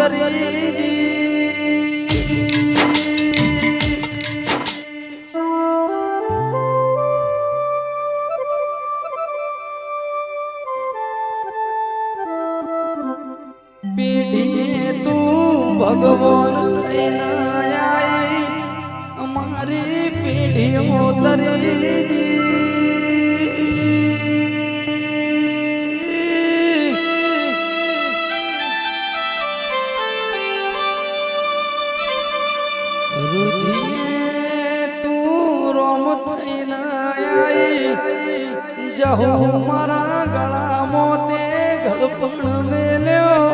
ઉતરી પીઢીએ તું ભગવાન થઈને આઈ અમારી પીઢી ઉતરી જહુ મારા ગળામાં તે ગળપણ મેલ્યો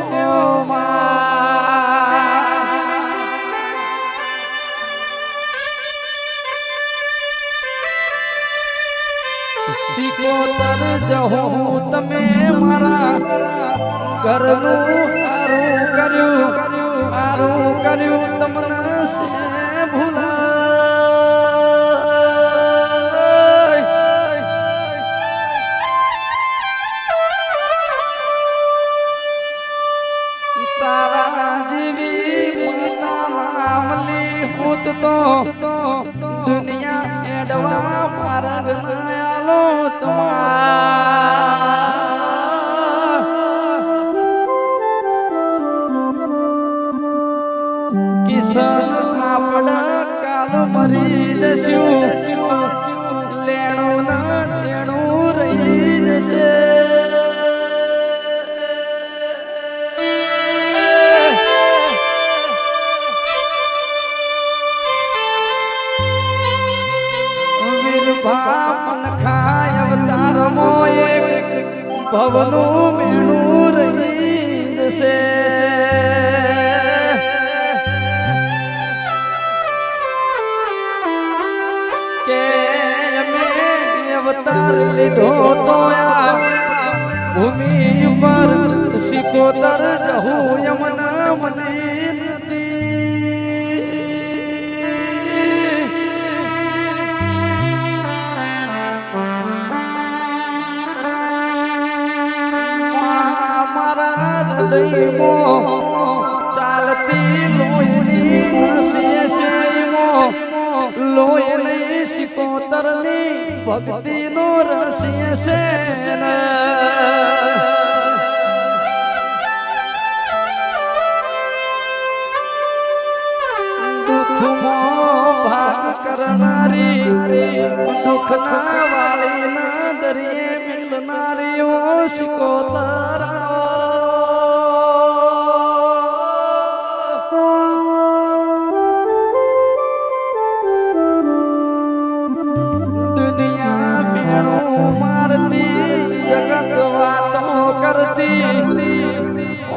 સિકોતર જહુ તમે મારા ઘરનું હારું કર્યું તમને સે ભૂલા તો દુનિયા એડવા માર્ગ નાયાલો કિશન આપડા કાલ મરી જશું લેણું ના દેણું રહી જશે મન ખાય અવતાર એક ભવનું મેણું રહી જશે કે અમે અવતાર લીધો તો ભૂમિ ઉપર સિકોતર જહું યમના મને ચાલતી લોહીની લોહીની સિકોતરની ભક્તિનો રસ્ય છે દુઃખમાં ભાગ કરનારી દુઃખના વાળીના દરિયે મિલનારીઓ સિકોતર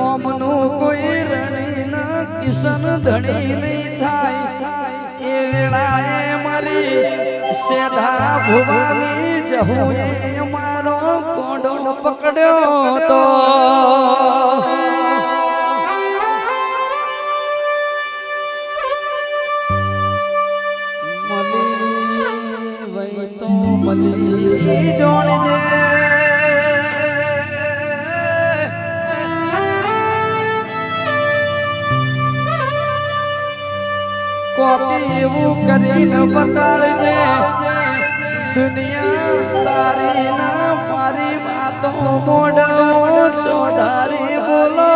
ઓમનું કોઈ રણી ના કિશન ધણી નહીં થાય એ વેળાએ મારી સેધા ભુવાની જહુએ મારો કોડો પકડ્યો તો મલી વઈ તો મલી જોણજે કોપી એવું કરીને બતાડજે દુનિયા તારી ના મારી વાતો મોઢો ચોધારી બોલો